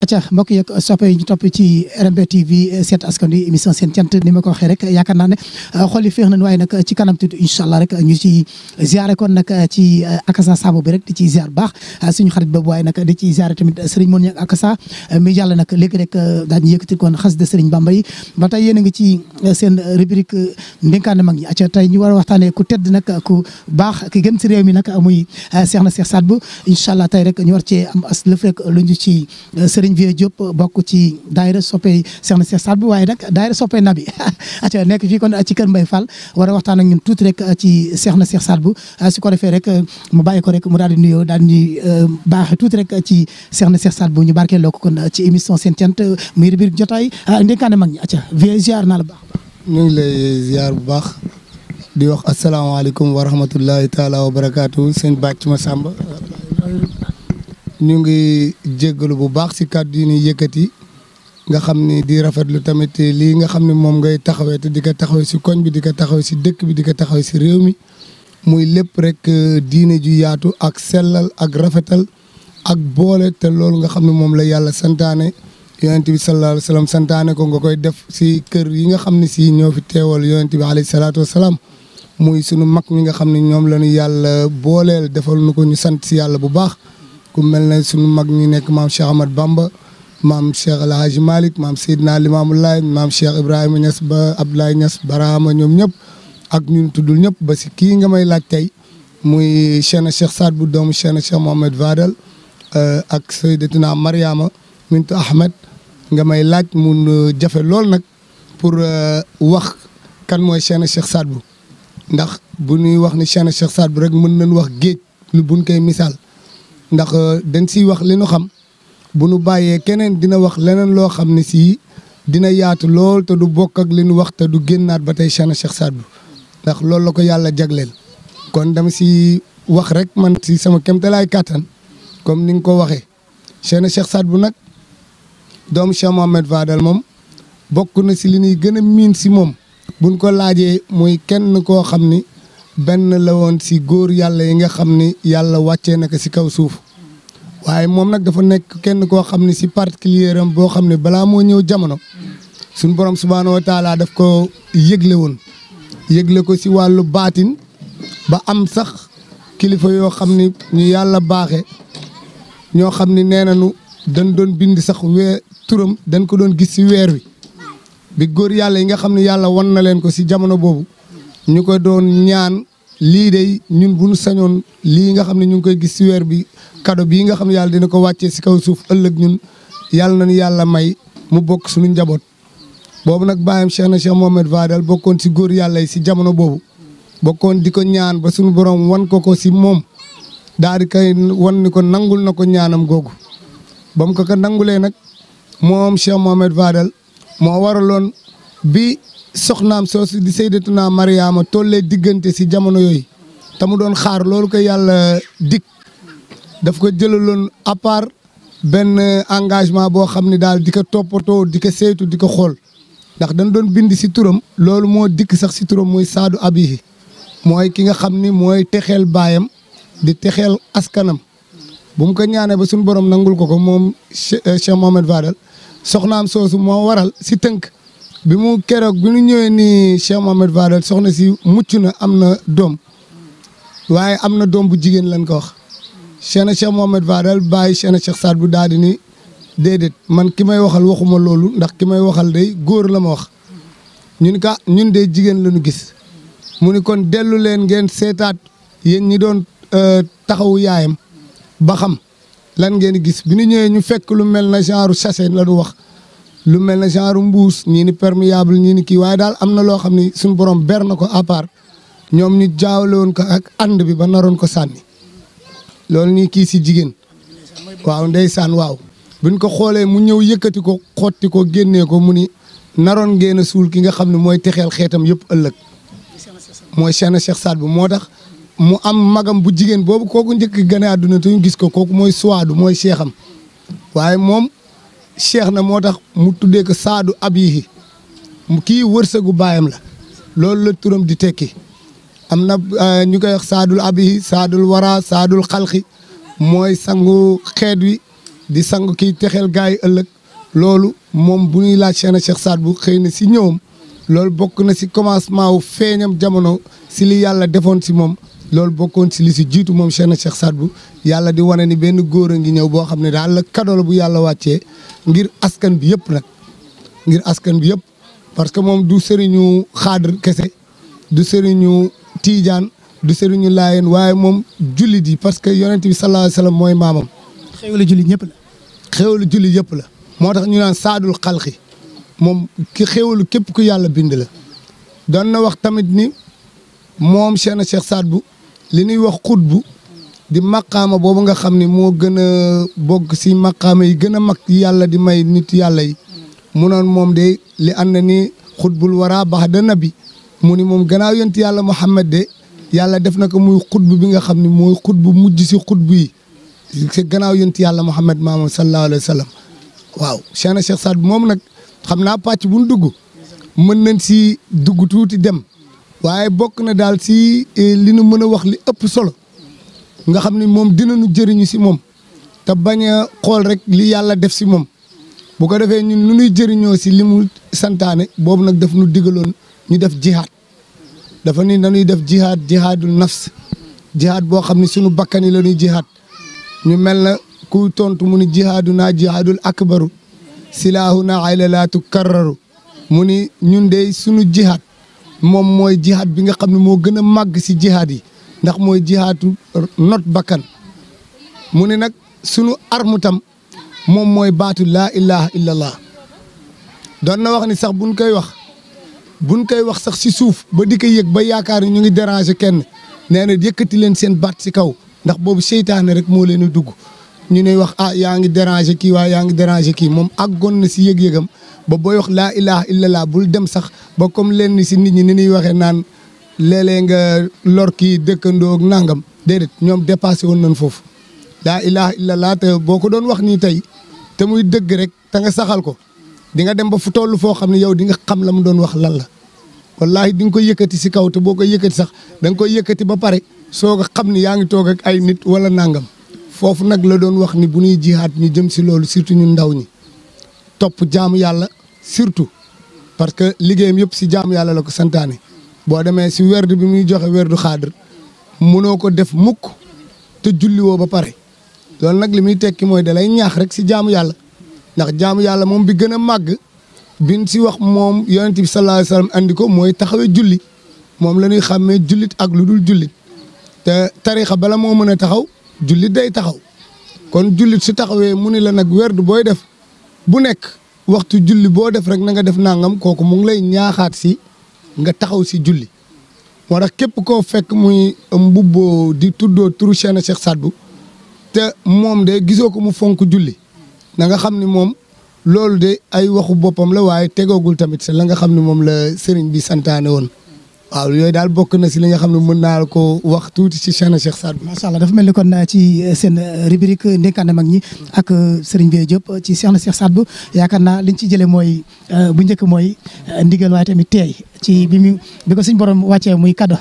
acca mbokk yeeg soppe yi ñu topp ci RMB TV seet askan wi émission seen cant ni ma ko waxee rek yaakaar naa ne xol yi féex nañ waaye nag ci kanam tuuti incha allah rek ñu ci ziare kon nag ci akasa sabo bi rek di ci ziar baax suñu xarit boobu waaye nag di ci ziare tamit Serigne Moon Ñang akasa mi yàlla nag léegi rek daañu yëkkati kon xas de Serigne Bamba yi ba tey yéen a ngi ci seen rubrique ndénkaane mag ñi acca tey ñu war a waxtaanee ku tedd nag ku baax ki gën ci réew mi nag muy Cheikh na Cheikh Sadbou incha allah tey rek ñu war cee am as lëf rek lu ñu ci Serigne Vieux Diop bokk ci daayira soppey Cheikh na Cheikh Sadbou waaye nag daayira soppey nabi acca nekk fii kon ci kër Mbaye Fall war a waxtaan ak ñun tuuti rek ci Cheikh na Cheikh Sadbou su ko defee rek mu bàyyi ko rek mu daal di nuyoo daal di baaxe tuuti rek ci Cheikh na Cheikh Sadbou ñu barkeeloo ko kon ci émission seen cant muy rubrique jotaay ndénkaane mag ñi acca Vieux ziar naa la baax ñu ngi lay ziar bu baax di wax asalaamaaleykum wa rahmatullahi taala wa barakaatu sëñ Bàcc Masamba ñu ngi jéggalu bu baax si kàddu yi ni yëkkati nga xam ni di rafetlu tamit lii nga xam ne moom ngay taxawee te di ko taxawee si koñ bi di ko taxawee si dëkk bi di ko taxawee si réew mi muy lépp rek diine ju yaatu ak sellal ak rafetal ak boole te loolu nga xam ne moom la yàlla santaane yonent bi sallallahu alayhi wa sallam santaane ko nga koy def si kër yi nga xam ne si ñoo fi teewal yonent bi alayhi salaatu wa salaam muy sunu mag ñi nga xam ne ñoom la ñu yàlla booleel defal nu ko ñu sant si yàlla bu baax ku mel ne sunu mag ñi nekk maam Cheikh Ahmad Bamba maam Cheikh El Hadj Malick maam Seydina Limamou Laye maam Cheikh Ibrahima Niass ba Abdoulaye Niass Barahama ñoom ñëpp ak ñun tuddul ñëpp ba si kii nga may laaj tey muy Cheikh na Cheikh Sadbou doomu Cheikh na Cheikh Mohamed Fadal ak Sayyidatuna Mariama Mintu Ahmed nga may laaj mun jafe lool nag pour wax kan mooy Cheikh na Cheikh Sadbou ndax bu ñuy wax ni Cheikh na Cheikh Sadbou rek mën nañ wax géej lu buñ koy misaal ndax dañ siy wax li nu xam bu nu bàyyee keneen dina wax leneen loo xam ne sii dina yaatu lool te du bokk ak li nu wax te du génnaat ba tey Cheikh na Cheikh Sadbou ndax loolu la ko yàlla jagleel kon dama si wax rek man si sama kéemtalaay kàttan comme ni nga ko waxee Cheikh na Cheikh Sadbou nag doomu Cheikh Mohamed Fadal moom bokk na si li ñuy gën a miin si moom buñ ko laajee muy kenn koo xam ni benn la woon si góor yàlla yi nga xam ni yàlla wàccee na ko si kaw suuf waaye moom nag dafa nekk kenn koo xam ne si particulier am boo xam ne balaa moo ñëw jamono suñ borom subhaanahu wa taala daf ko yëgle woon yëgle ko si wàllu baatin ba am sax kilifa yoo xam ni ñu yàlla baaxe ñoo xam ni nee nañu dañ doon bind sax turam dañ ko doon gis si weer wi bi góor yàlla yi nga xam ne yàlla wan na leen ko si jamono boobu ñu ko doon ñaan lii de ñun bu ñu sañoon lii nga xam ne ñu ngi koy gis si weer bi kado bii nga xam ne yàlla dina ko wàccee si kaw suuf ëllëg ñun yàlla nañu yàlla may mu bokk suñu njaboot. boobu nag bàyyam Cheikh na Cheikh Mohamed Fadal bokkoon si góor yàlla yi si jamono boobu bokkoon di ko ñaan ba suñu borom wan ko si moom daal di koy wan ni ko nangul na ko ñaanam googu ba mu ko nangulee nag moom Cheikh Mohamed Fadal moo waraloon bi soxnaam soosu di Sayyidatuna Mariama tollee diggante si jamono yooyu te mu doon xaar loolu ko yàlla dik daf ko jëlaloon à part benn engagement boo xam ne daal di ko toppatoo di ko saytu di ko xool ndax dañ doon bind si turam loolu moo dikk sax si turam muy Saadu Abihi mooy ki nga xam ni mooy texeel baayam di texeel askanam bu mu ko ñaanee ba suñu borom nangul ko moom Cheikh Mohamed Fadal soxnaam soosu moo waral si tënk bi mu keroog bi ñu ñëwee ni Cheikh Mohamed Fadal soxna si mucc na am na doom waaye am na doom bu jigéen lañ ko wax Cheikh na Cheikh Mohamed Fadal bàyyi Cheikh na Cheikh Sadbou daal di ni déedéet man ki may waxal waxuma loolu ndax ki may waxal day góor la ma wax ñun ka ñun de jigéen la ñu gis mu ni kon dellu leen ngeen seetaat yéen ñi doon taxawu yaayam ba xam lan ngeen gis bi ñu ñëwee ñu fekk lu mel na genre sachet la du wax lu mel na genre mbuus ñii ni perméable ñii ni kii waaye daal am na loo xam ni suñu borom ber na ko à part ñoom ñu jaawale woon ko ak ànd bi ba naroon ko sànni loolu nii kii si jigéen waaw ndeysaan waaw buñ ko xoolee mu ñëw yëkkati ko xotti ko génnee ko mu ni naroon ngeen a suul ki nga xam ne mooy texeel xeetam yëpp ëllëg mooy Cheikh na Cheikh Sadbou moo tax mu am magam bu jigéen boobu kooku njëkk gane àdduna te ñu gis ko kooku mooy Suwaadu mooy cheikham waaye moom cheikh na moo tax mu tuddee ko Saadu Abihi kii wërsëgu baayam la loolu la turam di tekki am na ñu koy wax Saadul Abihi Saadul Wara Saadul Xalqi mooy sangu xeet wi di sang kiy texeel gars yi ëllëg loolu moom bu ñuy laaj Cheikh Saad Bou xëy na si ñëwam loolu bokk na si commencement wu feeñam jamono si li yàlla defoon si moom loolu bokkoon si li si jiitu moom Cheikh Saad Bou yàlla di wane ni benn góor a ngi ñëw boo xam ne daal la cadeau la bu yàlla wàccee ngir askan bi yëpp nag ngir askan bi yëpp parce que moom du sëriñu xaadir kese du sëriñu tiijaan du sëriñu laayeen waaye moom jullit yi parce que yonent bi sallallahu alayhi wa sallam mooy maamam. xéwalu jullit ñëpp la. xéwalu jullit yëpp la moo tax ñu naan saadul xalqi moom ki xéwalu képp ku yàlla bind la. doon na wax tamit ni moom Cheikh Saad Bou li ñuy wax xutbu di maqaama boobu nga xam ni moo gën a bokk si maqaama yi gën a mag yàlla di may nit yàlla yi mu noon moom de li ànd na ni xutbul wara baax da nabi mu ni moom gannaaw yonent yàlla Muhammad de yàlla def na ko muy xutbu bi nga xam ne mooy xutbu mujj si xutbu yi si gannaaw yonent yàlla Muhammad maamam sallallahu alayhi wa sallam waaw Cheikh Saad Bou moom nag xam naa pàcc bu ñu dugg mën nañ si dugg tuuti dem waaye bokk na daal si li nu mën a wax li ëpp solo nga xam ne moom dinañu jëriñu si moom te bañ a xool rek li yàlla def si moom bu ko defee ñun lu ñuy jëriñoo si li mu santaane boobu nag daf nu digaloon ñu def jihaad dafa ni dañuy def jihaadul nafs jihaad boo xam ne sunu bakkan yi la ñuy jihaad ñu mel na ku tontu mu ni jihaadunaa jihaadul akbaru silaahunaa aylalaatu karraru mu ni ñun de sunu jihaad moom mooy jihaad bi nga xam ne moo gën a màgg si jihaad yi ndax mooy jihaadu not bakkan mu ne nag sunu armu tam moom mooy baatu laa ilaha illallah doon na wax ni sax buñ koy wax sax si suuf ba di ko yëg ba yaakaar ni ñu ngi déranger kenn nee na yëkkati leen seen baat si kaw ndax boobu seytaane rek moo leen a dugg ñu ne wax yaa ngi déranger kii waaye yaa ngi déranger kii moom àggoon na si yëg-yëgam ba booy wax laa ilaha illallah bul dem sax ba comme leen si nit ñi ni ñuy waxee naan léeg-léeg nga lor kii dëkkandoo ak nangam déedéet ñoom dépassé woon nañ foofu laa ilaha illallah te boo ko doon wax nii tey te muy dëgg rek te nga saxal ko di nga dem ba fu toll foo xam ne yow di nga xam la mu doon wax lan la wallaahi di nga koy yëkkati si kaw te boo koy yëkkati sax da nga koy yëkkati ba pare soog a xam ni yaa ngi toog ak ay nit wala nangam foofu nag la doon wax ni bu ñuy jihaat ñu jëm si loolu surtout ñun ndaw ñi topp jaamu yàlla surtout parce que liggéeyam yëpp si jaamu yàlla la ko santaane boo demee si werd bi muy joxe werdu xaadir mënoo ko def mukk te julliwoo ba pare loolu nag li muy tekki mooy da lay ñaax rek si jaamu yàlla ndax jaamu yàlla moom bi gën a màgg bin si wax moom yonent bi sallallahu alayhi wa sallam andi ko mooy taxawee julli moom la ñuy xàmmee jullit ak lu dul jullit te tarixa bala moo mën a taxaw jullit day taxaw kon jullit su taxawee mu ni la nag werdu booy def bu nekk waxtu julli boo def rek na nga def nangam kooku mu ngi lay ñaaxaat si nga taxaw si julli moo tax képp koo fekk muy mbubboo di tuddoo turu Cheikh Saad Bou te moom de gisoo ko mu fonk julli na nga xam ni moom loolu de ay waxu boppam la waaye tegoogul tamit sa la nga xam ne moom la sëriñ bi santaane woon waaw yooyu daal bokk na si li nga xam ne mën naa ko wax tuuti si Cheikh Saad Bou. macha allah dafa mel ni kon ci seen rubrique ndénkaane mag ñi ak Serigne Vieux Diop ci Cheikh Saad Bou yaakaar naa liñ ci jëlee mooy bu njëkk mooy ndigal waaye tamit teey ci bi ko suñ borom wàccee muy cadeau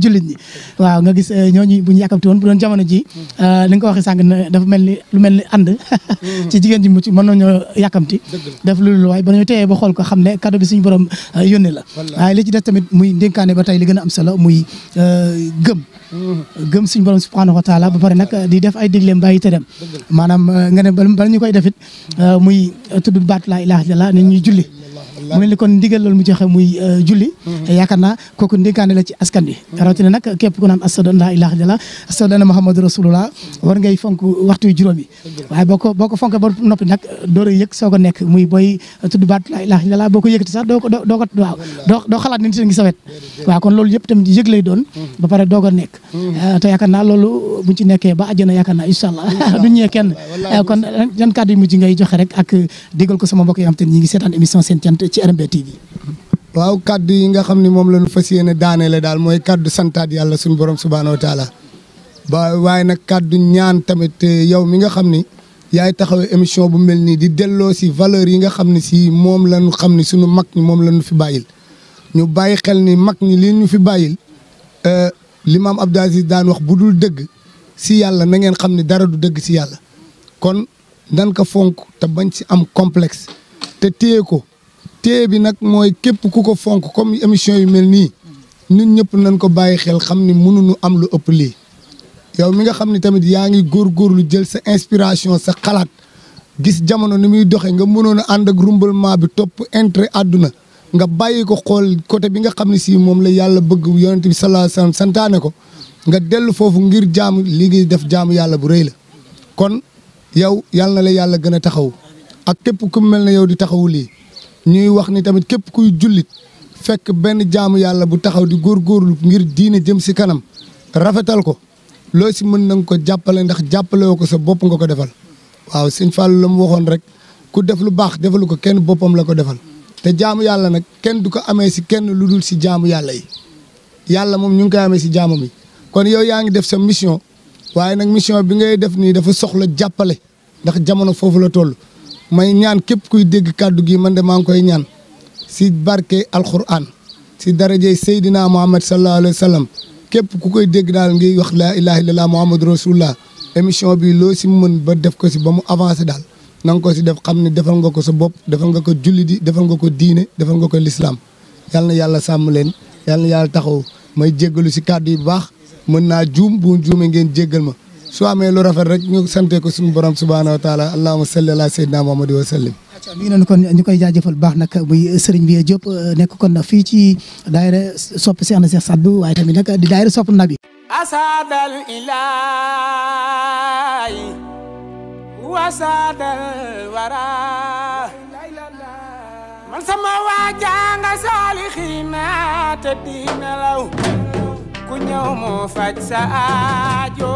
jullit ñi waaw nga gis ñooñu bu ñu yàkkamti woon bu doon jamono ji li nga ko waxee sànq dafa mel ni lu mel ni ànd ci jigéen ji mucc mën nañoo yàkkamti def lu waaye ba ñu teeyee ba xool ko xam ne cadeau bi suñu borom yónnee la waaye li ci des tamit muy ndénkaane ba tey li gën a am solo muy gëm suñu borom subhanahu wa taala ba pare nag di def ay digleem bàyyi te dem maanaam nga ne bala ñu koy defit muy tudd baat laa ilaha illallah ne ñuy julli mu mel ni kon ndigal loolu mu joxe muy julli yaakaar naa kooku ndénkaane la ci askan bi rawatina nag képp ku naan ashhadu an laa ilaaha illallaah ashhadu anna muhammadu rasulullah war ngay fonk waxtu yu juróom yi waaye boo ko fonkee ba noppi nag door a yëg soo ko nekk muy booy tudd baat laa ilaaha illallaah boo ko yëkkati sax doo xalaat ne nit ngi sa wet waaw kon loolu yëpp tamit yëg lay doon ba pare doog a nekk te yaakaar naa loolu buñ ci nekkee ba àjjana yaakaar naa incha allah du ñëwee kenn kon yan kàddu yu mujj ngay joxe rek ak digal ko sama mbokk yi xam te ñi ngi seetaan émission Sen Thiant ci RMB TV. waaw kaddu yi nga xam ne moom la ñu fas yéene daaneele daal mooy kaddu santaat yàlla suñu borom subhaanahu wa taala waaye nag kaddu ñaan tamit yow mi nga xam ni yaay taxawee émission bu mel nii di delloo si valeur yi nga xam ne si moom la ñu xam ni suñu mag ñi moom la ñu fi bàyyil ñu bàyyi xel ni mag ñi li ñu fi bàyyil l'imam Abdou Aziz daan wax bu dul dëgg si yàlla na ngeen xam ni dara du dëgg si yàlla kon dan ko fonk te bañ si am complexe te téye ko téye bi nag mooy képp ku ko fonk comme émission yu mel nii ñun ñëpp nañ ko bàyyi xel xam ni mënuñu am lu ëpp lii yow mi nga xam ni tamit yaa ngi góorgóorlu jël sa inspiration sa xalaat gis jamono ni muy doxee nga mënoon a ànd ak rumbalement bi topp intérêt àdduna nga bàyyi ko xool côté bi nga xam ne si moom la yàlla bëgg yonent bi sallallahu alayhi wasallam santaane ko nga dellu foofu ngir jaamu liggéey def jaamu yàlla bu rëy la kon yow yàlla na la yàlla gën a taxaw ak képp ku mel ne yow di taxawu lii ñuy wax ni tamit képp kuy jullit fekk benn jaamu yàlla bu taxaw di góorgóorlu ngir diine jëm si kanam rafetal ko loo si mën na nga ko jàppale ndax jàppale woo ko sa bopp nga ko defal waaw sëñ Fallou la mu waxoon rek ku def lu baax defalu ko kenn boppam la ko defal te jaamu yàlla nag kenn du ko amee si kenn lu dul si jaamu yàlla yi yàlla moom ñu ngi koy amee si jaamu mi kon yow yaa ngi def sa mission waaye nag mission bi ngay def nii dafa soxla jàppale ndax jamono foofu la toll may ñaan képp kuy dégg kàddu gi man de maa ngi koy ñaan si barke alquran si darajey Seydina Muhammad sallallahu alayhi wa sallam képp ku koy dégg daal ngiy wax laa ilaha illallah muhammadu rasulullah émission bi loo si mën ba def ko si ba mu avancé daal na nga ko si def xam ne defal nga ko sa bopp defal nga ko julli di defal nga ko diine defal nga ko lislaam yal na yàlla sàmm leen yal na yàlla taxaw may jéggalu si kàddu yi bu baax mën naa juum bu juumee ngeen jéggal ma su amee lu rafet rek ñu sante ko suñu borom subhaanahu wa taala allahumma salli ala sayyidina muhammad wa sallim mi ngi noonu kon ñu koy jaajëfal baax nag muy Serigne Vieux Diop nekk kon fii ci daayira sopp Cheikh na Cheikh Sadbou waaye tamit nag di daayira sopp nabi asadal ilahi wasadal wara man sama waajanga salihina te dina law ku ñëw mu faj sa aajo